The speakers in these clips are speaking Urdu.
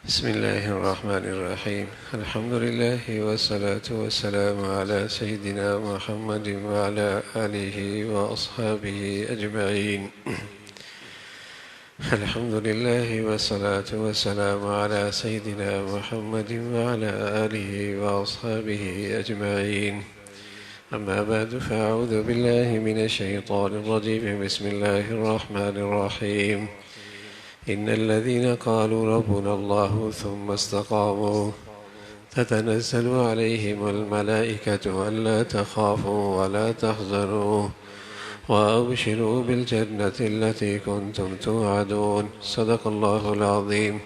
بسم الله الرحمن الرحيم. الحمد لله والصلاة والسلام على سيدنا محمد وعلى آله وأصحابه أجمعين. الحمد لله والصلاة والسلام على سيدنا محمد وعلى آله وأصحابه أجمعين. أما بعد فأعوذ بالله من الشيطان الرجيم. بسم الله الرحمن الرحيم. إن الذين قالوا ربنا الله ثم استقاموا تتنزل عليهم الملائكة ألا تخافوا ولا تحزنوا وأبشروا بالجنة التي كنتم توعدون. صدق الله العظيم.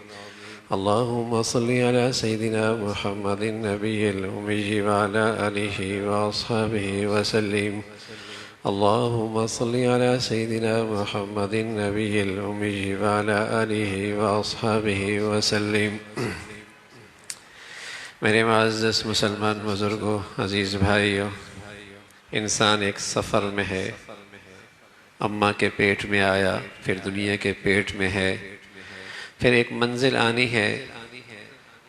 اللهم صل على سيدنا محمد النبي الأمي وعلى آله وأصحابه وسلم. اللهم صل على سيدنا محمد النبي الأمي وعلى آله وأصحابه وسلم. میرے معزز مسلمان بزرگوں، عزیز بھائیوں، انسان ایک سفر میں ہے. اماں کے پیٹ میں آیا، پھر دنیا کے پیٹ میں ہے، پھر ایک منزل آنی ہے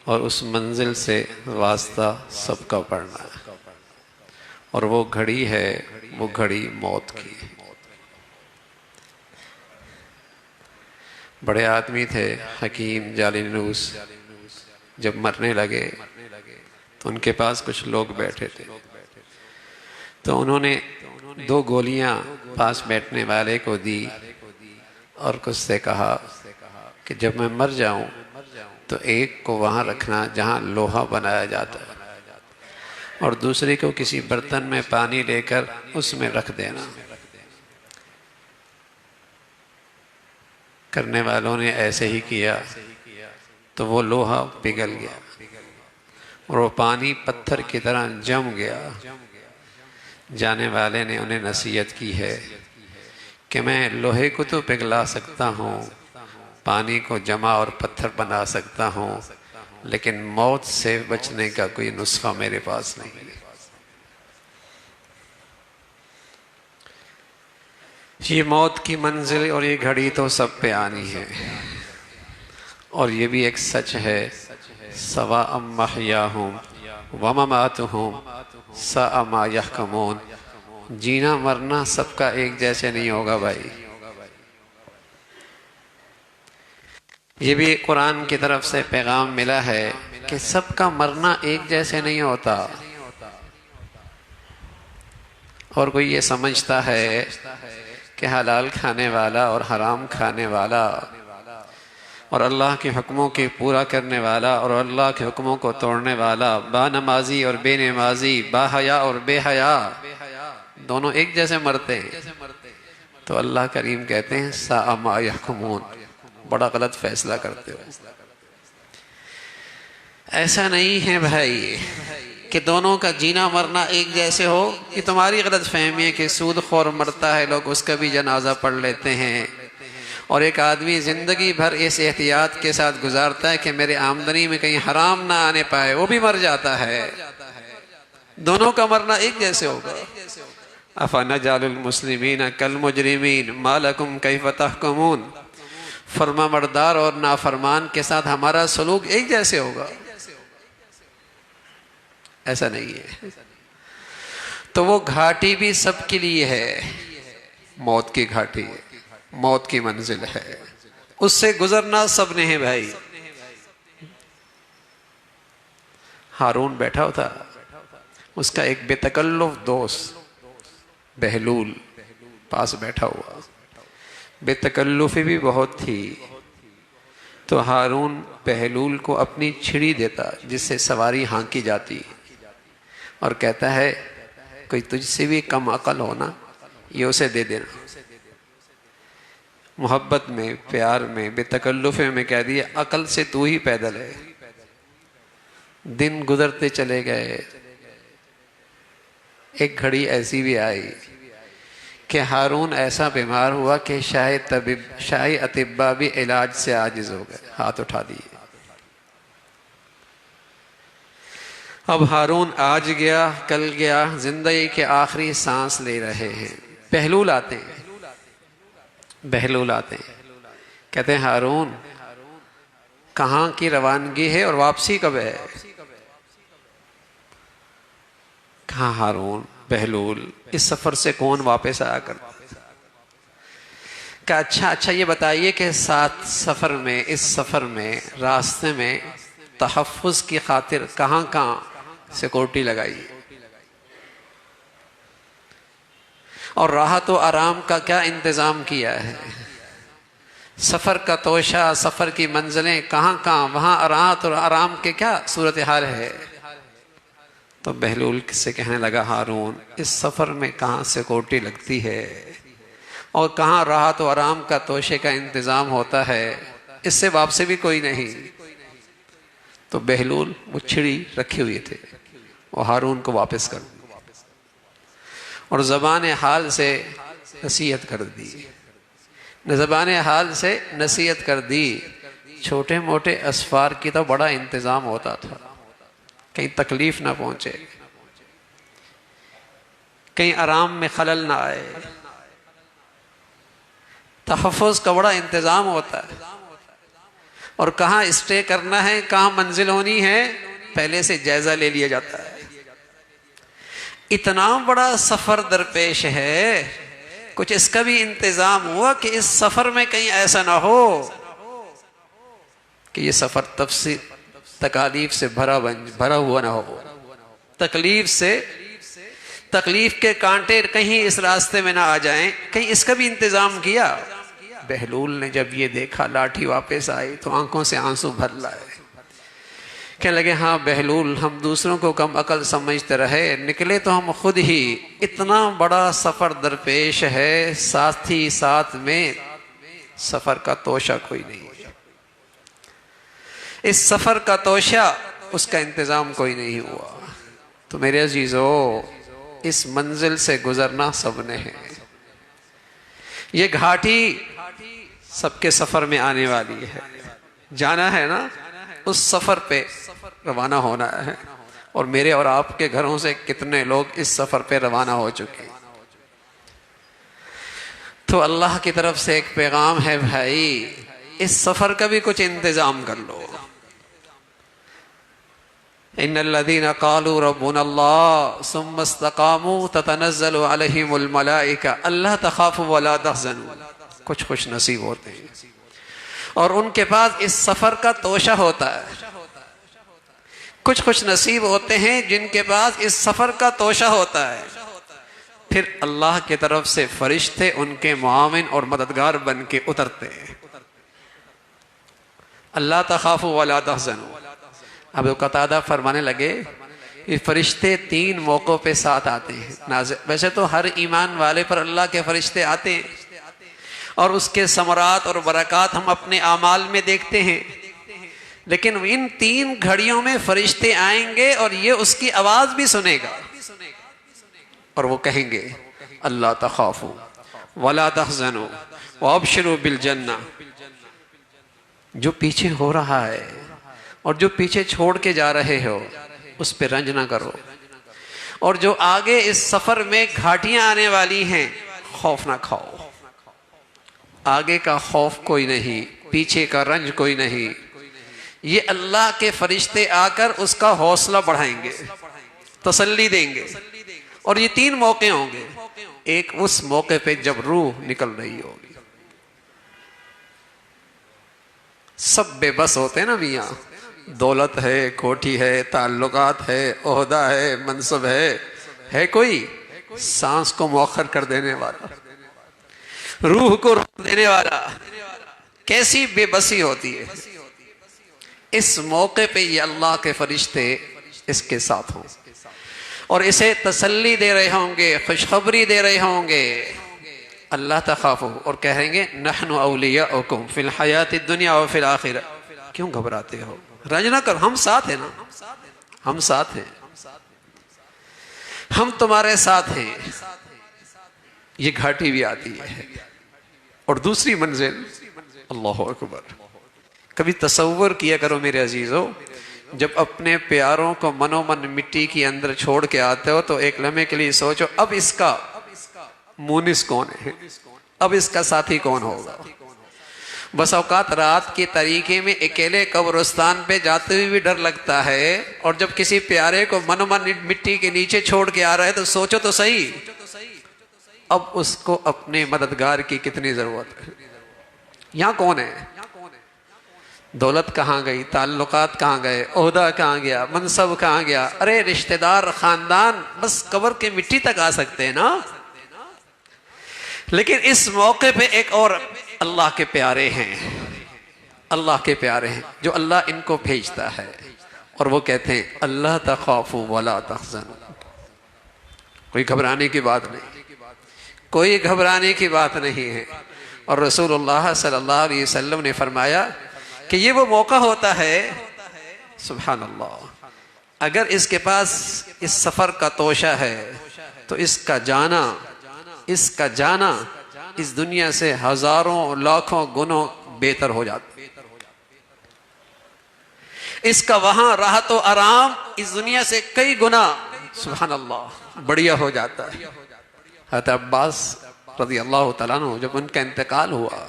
اور اس منزل سے واسطہ سب کا پڑنا ہے. اور وہ گھڑی ہے، وہ گھڑی موت کی. بڑے آدمی تھے حکیم جالینوس. جب مرنے لگے تو ان کے پاس کچھ لوگ بیٹھے تھے، تو انہوں نے 2 گولیاں پاس بیٹھنے والے کو دی اور کچھ سے کہا کہ جب میں مر جاؤں تو ایک کو وہاں رکھنا جہاں لوہا بنایا جاتا ہے، اور دوسرے کو کسی برتن میں پانی لے کر اس میں رکھ دینا. کرنے والوں نے ایسے ہی کیا تو وہ لوہا پگھل گیا اور وہ پانی پتھر کی طرح جم گیا. جانے والے نے انہیں نصیحت کی ہے کہ میں لوہے کو تو پگھلا سکتا ہوں، پانی کو جمع اور پتھر بنا سکتا ہوں، لیکن موت سے بچنے کا کوئی نسخہ میرے پاس نہیں ہے. یہ موت کی منزل اور یہ گھڑی تو سب پہ آنی ہے. اور یہ بھی ایک سچ ہے، سواء محیاہم ومماتہم ساء ما یحکمون. جینا مرنا سب کا ایک جیسے نہیں ہوگا بھائی. یہ بھی قرآن کی طرف سے پیغام ملا ہے کہ سب کا مرنا ایک جیسے نہیں ہوتا. اور کوئی یہ سمجھتا ہے کہ حلال کھانے والا اور حرام کھانے والا اور اللہ کے حکموں کے پورا کرنے والا اور اللہ کے حکموں کو توڑنے والا، با نمازی اور بے نمازی، با حیا اور بے حیا، دونوں ایک جیسے مرتے ہیں. تو اللہ کریم کہتے ہیں ساء ما یحکمون، بڑا غلط فیصلہ کرتے ہو. ایسا نہیں ہے بھائی کہ دونوں کا جینا مرنا ایک جیسے ہو. یہ تمہاری غلط فہمی ہے کہ سود خور مرتا ہے، لوگ اس کا بھی جنازہ پڑھ لیتے ہیں، اور ایک آدمی زندگی بھر اس احتیاط کے ساتھ گزارتا ہے کہ میرے آمدنی میں کہیں حرام نہ آنے پائے، وہ بھی مر جاتا ہے. دونوں کا مرنا ایک جیسے ہوگا. افنجعل المسلمین کالمجرمین ما لکم کیف تحکمون. فرما بردار اور نافرمان کے ساتھ ہمارا سلوک ایک جیسے ہوگا؟ ایسا نہیں ہے. تو وہ گھاٹی بھی سب کے لیے ہے، موت کی گھاٹی، موت کی منزل ہے، اس سے گزرنا سب نے ہے بھائی. ہارون بیٹھا تھا، اس کا ایک بے تکلف دوست بہلول پاس بیٹھا ہوا. بے تکلفی بھی بہت تھی. تو ہارون بہلول کو اپنی چھڑی دیتا جس سے سواری ہانکی جاتی، اور کہتا ہے کوئی تجھ سے بھی کم عقل ہونا، یہ اسے دے دینا. محبت میں، پیار میں، بے تکلفے میں کہہ دیا عقل سے تو ہی پیدل ہے. دن گزرتے چلے گئے. ایک گھڑی ایسی بھی آئی کہ ہارون ایسا بیمار ہوا کہ شاہی اطباء بھی علاج سے عاجز ہو گئے، ہاتھ اٹھا دیے. اب ہارون آج گیا کل گیا، زندگی کے آخری سانس لے رہے ہیں. بہلول آتے ہیں، کہتے ہیں ہارون کہاں کی روانگی ہے اور واپسی کب ہے؟ کہاں ہارون، بہلول، اس سفر سے کون واپس آیا کرتا؟ کہ اچھا یہ بتائیے کہ ساتھ سفر میں، اس سفر میں، راستے میں تحفظ کی خاطر کہاں سیکورٹی لگائی، اور راحت و آرام کا کیا انتظام کیا ہے؟ سفر کا توشہ، سفر کی منزلیں کہاں وہاں راحت اور آرام کے کیا صورتحال ہے؟ تو بہلول سے کہنے لگا، ہارون، اس سفر میں کہاں سیکورٹی لگتی ہے اور کہاں راحت و آرام کا توشے کا انتظام ہوتا ہے؟ اس سے واپسی بھی کوئی نہیں۔ تو بہلول وہ چھڑی رکھے ہوئے تھے، وہ ہارون کو واپس کر دی اور زبان حال سے نصیحت کر دی، زبان حال سے نصیحت کر دی۔ چھوٹے موٹے اسفار کی تو بڑا انتظام ہوتا تھا، کہیں تکلیف نہ پہنچے، کہیں آرام میں خلل نہ آئے، تحفظ کا بڑا انتظام ہوتا ہے، اور کہاں اسٹے کرنا ہے، کہاں منزل ہونی ہے، پہلے سے جائزہ لے لیا جاتا ہے۔ اتنا بڑا سفر درپیش ہے، کچھ اس کا بھی انتظام ہوا کہ اس سفر میں کہیں ایسا نہ ہو کہ یہ سفر تکالیف سے بھرا ہوا نہ ہو، تکلیف کے کانٹے کہیں اس راستے میں نہ آ جائیں، کہیں اس کا بھی انتظام کیا۔ بہلول نے جب یہ دیکھا لاٹھی واپس آئی تو آنکھوں سے آنسو بھر لائے، کہنے لگے، ہاں بہلول، ہم دوسروں کو کم عقل سمجھتے رہے، نکلے تو ہم خود ہی، اتنا بڑا سفر درپیش ہے، ساتھی ساتھ میں سفر کا توشہ کوئی نہیں ہے، اس سفر کا توشہ، اس کا انتظام کوئی نہیں ہوا۔ تو میرے عزیزو، اس منزل سے گزرنا سب نے ہے، یہ گھاٹی سب کے سفر میں آنے والی ہے، جانا ہے نا، اس سفر پہ روانہ ہونا ہے، اور میرے اور آپ کے گھروں سے کتنے لوگ اس سفر پہ روانہ ہو چکے۔ تو اللہ کی طرف سے ایک پیغام ہے، بھائی اس سفر کا بھی کچھ انتظام کر لو۔ ان الذين قالوا ربنا الله ثم استقاموا تتنزل عليهم الملائكة الا تخافوا ولا تحزنوا، کچھ خوش نصیب ہوتے ہیں اور ان کے پاس اس سفر کا توشہ ہوتا ہے، کچھ خوش نصیب ہوتے ہیں جن کے پاس اس سفر کا توشہ ہوتا ہے، پھر اللہ کی طرف سے فرشتے ان کے معاون اور مددگار بن کے اترتے ہیں۔ اللہ تخافوا ولا تحزنوا۔ اب قتادہ فرمانے لگے، یہ فرشتے 3 موقعوں پہ ساتھ آتے ہیں، ویسے تو ہر ایمان والے پر اللہ کے فرشتے آتے ہیں اور اس کے ثمرات اور برکات ہم اپنے اعمال میں دیکھتے ہیں، لیکن ان 3 گھڑیوں میں فرشتے آئیں گے اور یہ اس کی آواز بھی سنے گا اور وہ کہیں گے، اللہ تخافوا ولا تحزنوا وابشروا بالجنہ۔ جو پیچھے ہو رہا ہے اور جو پیچھے چھوڑ کے جا رہے ہو اس پہ رنج نہ کرو، اور جو آگے اس سفر میں گھاٹیاں آنے والی ہیں خوف نہ کھاؤ۔ آگے کا خوف کوئی نہیں، پیچھے کا رنج کوئی نہیں، یہ اللہ کے فرشتے آ کر اس کا حوصلہ بڑھائیں گے، تسلی دیں گے۔ اور یہ 3 موقع ہوں گے، ایک اس موقع پہ جب روح نکل رہی ہوگی، سب بے بس ہوتے ہیں نا میاں، دولت ہے، کوٹھی ہے، تعلقات ہے، عہدہ ہے، منصب ہے کوئی سانس کو مؤخر کر دینے والا، روح کو روک دینے والا، کیسی بے بسی ہوتی ہے۔ اس موقع پہ یہ اللہ کے فرشتے اس کے ساتھ ہوں اور اسے تسلی دے رہے ہوں گے، خوشخبری دے رہے ہوں گے، اللہ تخافوا، اور کہیں گے نحن اولیاؤکم فی الحیات الدنیا وفی الآخرہ۔ کیوں گھبراتے ہو، رنج نہ کر، ہم ساتھ ہیں نا، ہم ساتھ ہیں، ہم تمہارے ساتھ ہیں۔ یہ گھاٹی بھی آتی ہے، اور دوسری منزل، اللہ اکبر، کبھی تصور کیا کرو میرے عزیزو، جب اپنے پیاروں کو منو من مٹی کے اندر چھوڑ کے آتے ہو تو ایک لمحے کے لیے سوچو، اب اس کا مونس کون ہے، اب اس کا ساتھی کون ہوگا۔ بس اوقات رات کے طریقے میں اکیلے قبرستان پہ جاتے ہوئے بھی ڈر لگتا ہے، اور جب کسی پیارے کو من من مٹی کے نیچے چھوڑ کے آ رہا ہے تو سوچو تو صحیح، اب اس کو اپنے مددگار کی کتنی ضرورت ہے۔ یہاں کون ہے؟ دولت کہاں گئی، تعلقات کہاں گئے، عہدہ کہاں گیا، منصب کہاں گیا؟ ارے رشتہ دار، خاندان بس قبر کے مٹی تک آ سکتے ہیں نا۔ لیکن اس موقع پہ ایک اور اللہ کے پیارے ہیں، اللہ کے پیارے ہیں جو اللہ ان کو بھیجتا ہے، اور وہ کہتے ہیں اللہ تخافوا ولا تحزنوا۔ کوئی گھبرانے کی بات نہیں، کوئی گھبرانے کی بات نہیں ہے۔ اور رسول اللہ صلی اللہ علیہ وسلم نے فرمایا کہ یہ وہ موقع ہوتا ہے، سبحان اللہ، اگر اس کے پاس اس سفر کا توشہ ہے تو اس کا جانا اس دنیا سے ہزاروں لاکھوں گنوں بہتر ہو جاتا، اس کا وہاں راحت و آرام اس دنیا سے کئی گنا، سبحان اللہ، بڑھیا ہو جاتا ہے۔ حضرت عباس رضی اللہ تعالیٰ عنہ جب ان کا انتقال ہوا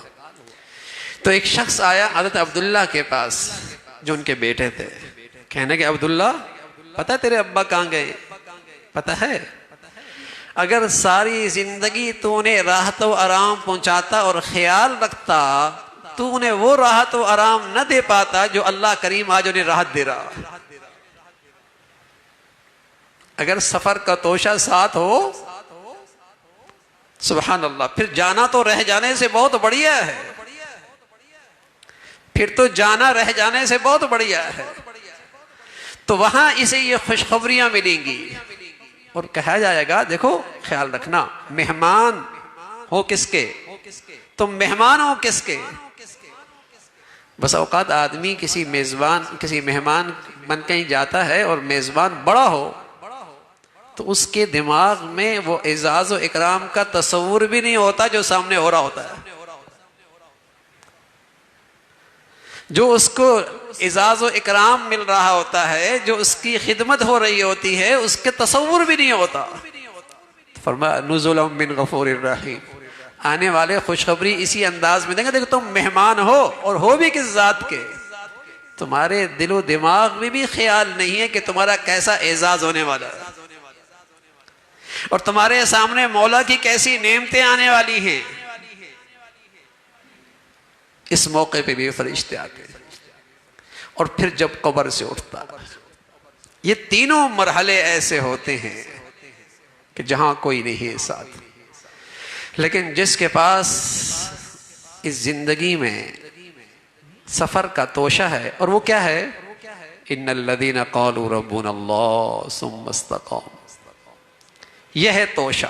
تو ایک شخص آیا حضرت عبداللہ کے پاس جو ان کے بیٹے تھے، کہنے کہ عبداللہ پتہ ہے تیرے ابا کہاں گئے؟ پتہ ہے، اگر ساری زندگی تو انہیں راحت و آرام پہنچاتا اور خیال رکھتا تو انہیں وہ راحت و آرام نہ دے پاتا جو اللہ کریم آج انہیں راحت دے رہا۔ اگر سفر کا توشہ ساتھ ہو، سبحان اللہ، پھر جانا تو رہ جانے سے بہت بڑھیا ہے، پھر تو جانا رہ جانے سے بہت بڑھیا ہے۔ تو وہاں اسے یہ خوشخبریاں ملیں گی اور کہا جائے گا دیکھو خیال رکھنا، مہمان ہو کس کے، تم مہمان ہو کس کے۔ بس اوقات آدمی کسی مہمان بن کہیں جاتا ہے اور میزبان بڑا ہو تو اس کے دماغ میں وہ اعزاز و اکرام کا تصور بھی نہیں ہوتا جو سامنے ہو رہا ہوتا ہے۔ جو اس کو اعزاز و اکرام مل رہا ہوتا ہے، جو اس کی خدمت ہو رہی ہوتی ہے، اس کے تصور بھی نہیں ہوتا۔ فرمایا نزلا من غفور الرحیم، آنے والے خوشخبری اسی انداز میں دیں گے، دیکھو تم مہمان ہو، اور ہو بھی کس ذات کے، تمہارے دل و دماغ میں بھی خیال نہیں ہے کہ تمہارا کیسا اعزاز ہونے والا ہے، اور تمہارے سامنے مولا کی کیسی نعمتیں آنے والی ہیں۔ اس موقع پہ بھی فرشتے آتے ہیں، اور پھر جب قبر سے اٹھتا، یہ تینوں مرحلے ایسے ہوتے ہیں کہ جہاں کوئی نہیں ہے ساتھ، لیکن جس کے پاس اس زندگی میں سفر کا توشہ ہے، اور وہ کیا ہے؟ ان الذین قالوا ربنا اللہ ثم استقاموا، یہ ہے توشہ،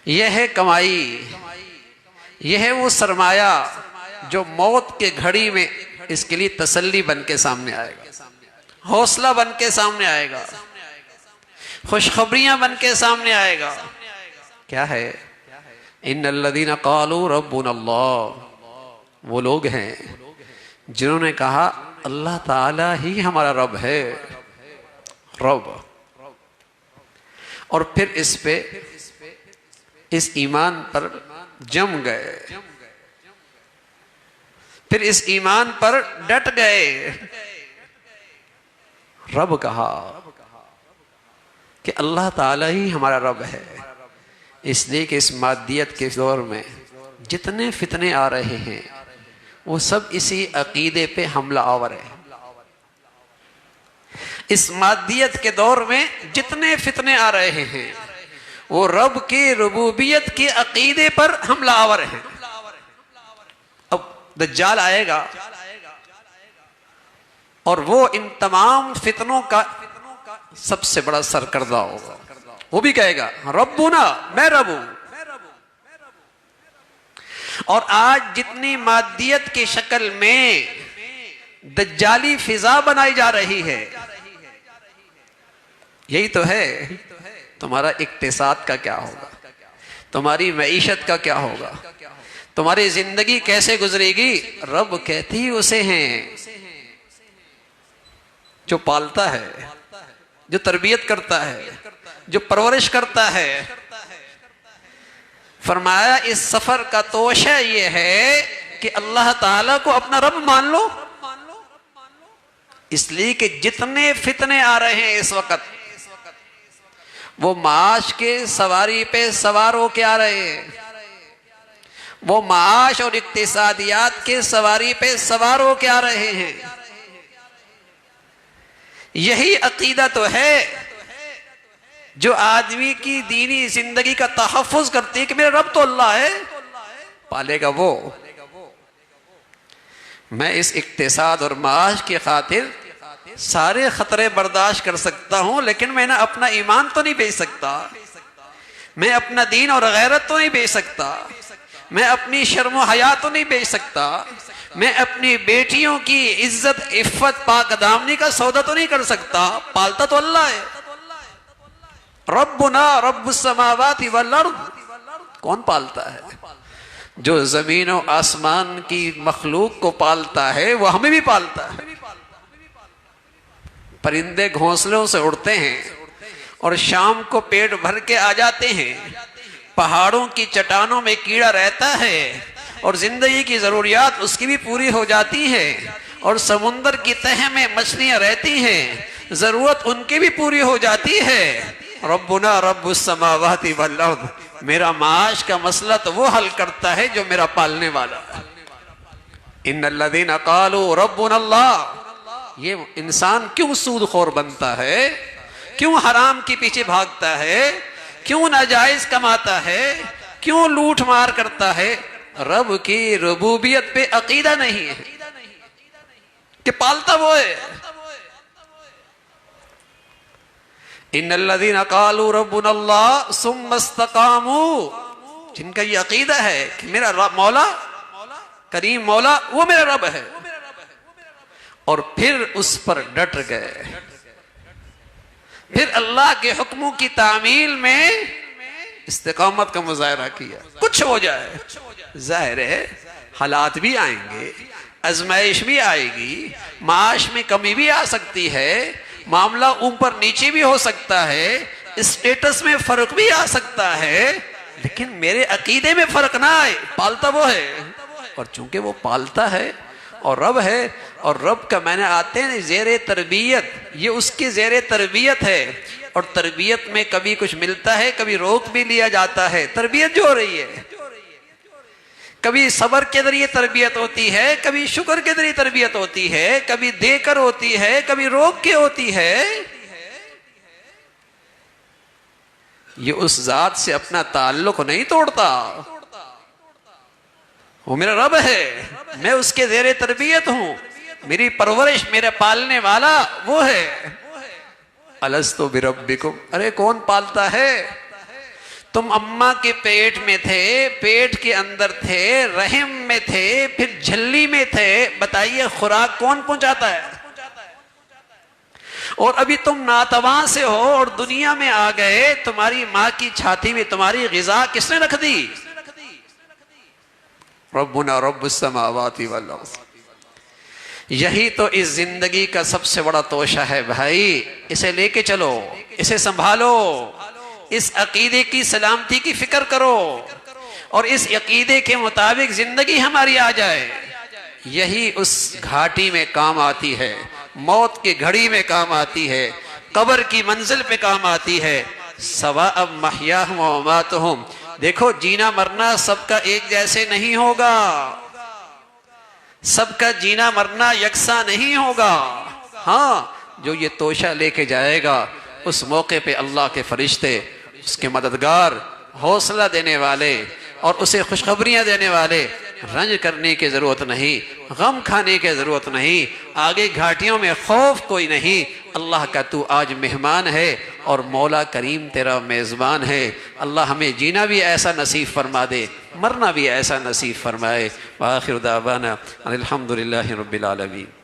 یہ ہے کمائی، یہ ہے وہ سرمایہ جو موت کے گھڑی میں اس کے لیے تسلی بن کے سامنے آئے گا، حوصلہ بن کے سامنے آئے گا، خوشخبریاں بن کے سامنے آئے گا۔ کیا ہے؟ ان الذین قالوا ربنا اللہ، وہ لوگ ہیں جنہوں نے کہا اللہ تعالی ہی ہمارا رب ہے، رب، اور پھر اس پہ اس ایمان پر جم گئے، پھر اس ایمان پر ڈٹ گئے۔ رب کہا کہ اللہ تعالی ہی ہمارا رب ہے، اس لیے کہ اس مادیت کے دور میں جتنے فتنے آ رہے ہیں وہ سب اسی عقیدے پہ حملہ آور ہے۔ اس مادیت کے دور میں جتنے فتنے آ رہے ہیں وہ رب کی ربوبیت کے عقیدے پر حملہ آور ہیں۔ اب دجال آئے گا اور وہ ان تمام فتنوں کا سب سے بڑا سرکردہ ہوگا، وہ بھی کہے گا ربنا، میں رب ہوں۔ اور آج جتنی مادیت کی شکل میں دجالی فضا بنائی جا رہی ہے، یہی تو ہے تمہارا اقتصاد کا کیا ہوگا، تمہاری معیشت کا کیا ہوگا، تمہاری زندگی کیسے گزرے گی۔ رب کہتی اسے ہیں جو پالتا ہے، جو تربیت کرتا ہے، جو پرورش کرتا ہے۔ فرمایا اس سفر کا توشہ یہ ہے کہ اللہ تعالیٰ کو اپنا رب مان لو، اس لیے کہ جتنے فتنے آ رہے ہیں اس وقت وہ معاش کے سواری پہ سوار ہو کے آ رہے ہیں، وہ معاش اور اقتصادیات کے سواری پہ سوار ہو کے آ رہے ہیں۔ یہی عقیدہ تو ہے جو آدمی کی دینی زندگی کا تحفظ کرتی ہے کہ میرا رب تو اللہ ہے، پالے گا وہ۔ میں اس اقتصاد اور معاش کی خاطر سارے خطرے برداشت کر سکتا ہوں، لیکن میں نے اپنا ایمان تو نہیں بیچ سکتا، میں اپنا دین اور غیرت تو نہیں بیچ سکتا، میں اپنی شرم و حیا تو نہیں بیچ سکتا، میں اپنی بیٹیوں کی عزت عفت پاک دامنی کا سودا تو نہیں کر سکتا، پالتا تو اللہ ہے۔ ربنا رب السماوات والارض، کون پالتا ہے؟ جو زمین و آسمان کی مخلوق کو پالتا ہے وہ ہمیں بھی پالتا ہے۔ پرندے گھونسلوں سے اڑتے ہیں اور شام کو پیٹ بھر کے آ جاتے ہیں، پہاڑوں کی چٹانوں میں کیڑا رہتا ہے اور زندگی کی ضروریات اس کی بھی پوری ہو جاتی ہے، اور سمندر کی تہ میں مچھلیاں رہتی ہیں، ضرورت ان کی بھی پوری ہو جاتی ہے۔ ربنا رب السماوات والارض، میرا معاش کا مسئلہ تو وہ حل کرتا ہے جو میرا پالنے والا ہے۔ ان الذین قالوا ربنا اللہ، یہ انسان کیوں سود خور بنتا ہے، کیوں حرام کے پیچھے بھاگتا ہے، کیوں ناجائز کماتا ہے، کیوں لوٹ مار کرتا ہے؟ رب کی ربوبیت پہ عقیدہ نہیں ہے کہ پالتا وہ ہے۔ ان الذین قالوا ربنا اللہ ثم استقاموا، جن کا یہ عقیدہ ہے کہ میرا رب مولا کریم مولا وہ میرا رب ہے، اور پھر اس پر ڈٹ گئے، پھر اللہ کے حکموں کی تعمیل میں استقامت کا مظاہرہ کیا۔ کچھ ہو جائے، ظاہر ہے حالات بھی آئیں گے، آزمائش بھی آئے گی، معاش میں کمی بھی آ سکتی ہے، معاملہ اوپر نیچے بھی ہو سکتا ہے، اسٹیٹس میں فرق بھی آ سکتا ہے، لیکن میرے عقیدے میں فرق نہ آئے، پالتا وہ ہے۔ اور چونکہ وہ پالتا ہے اور رب ہے، اور رب کا میں نے آتے ہیں زیر تربیت، یہ اس کی زیر تربیت ہے، اور تربیت میں کبھی کچھ ملتا ہے، کبھی روک بھی لیا جاتا ہے۔ تربیت جو ہو رہی ہے، کبھی صبر کے ذریعے تربیت ہوتی ہے، کبھی شکر کے ذریعے تربیت ہوتی ہے، کبھی دے کر ہوتی ہے، کبھی روک کے ہوتی ہے۔ یہ اس ذات سے اپنا تعلق نہیں توڑتا، وہ میرا رب ہے، میں اس کے زیر تربیت ہوں، میری پرورش میرا پالنے والا وہ ہے۔ الستو بربکم، ارے کون پالتا ہے؟ تم اماں کے پیٹ میں تھے، پیٹ کے اندر تھے، رحم میں تھے، پھر جھلی میں تھے، بتائیے خوراک کون پہنچاتا ہے؟ اور ابھی تم ناتواں سے ہو اور دنیا میں آ گئے، تمہاری ماں کی چھاتی میں تمہاری غذا کس نے رکھ دی؟ ربنا رب السماوات والارض۔ یہی تو اس زندگی کا سب سے بڑا توشہ ہے بھائی، اسے لے کے چلو، اسے سنبھالو، اس عقیدے کی سلامتی کی فکر کرو، اور اس عقیدے کے مطابق زندگی ہماری آ جائے۔ یہی اس گھاٹی میں کام آتی ہے، موت کی گھڑی میں کام آتی ہے، قبر کی منزل پہ کام آتی ہے۔ سواء محیاہم و مماتہم، دیکھو جینا مرنا سب کا ایک جیسے نہیں ہوگا، سب کا جینا مرنا یکساں نہیں ہوگا۔ ہاں، جو یہ توشہ لے کے جائے گا اس موقع پہ اللہ کے فرشتے، اس کے مددگار، حوصلہ دینے والے اور اسے خوشخبریاں دینے والے، رنج کرنے کی ضرورت نہیں، غم کھانے کی ضرورت نہیں، آگے گھاٹیوں میں خوف کوئی نہیں۔ اللہ کا تو آج مہمان ہے اور مولا کریم تیرا میزبان ہے۔ اللہ ہمیں جینا بھی ایسا نصیب فرما دے، مرنا بھی ایسا نصیب فرمائے۔ وآخر دعوانا الحمدللہ رب العالمین۔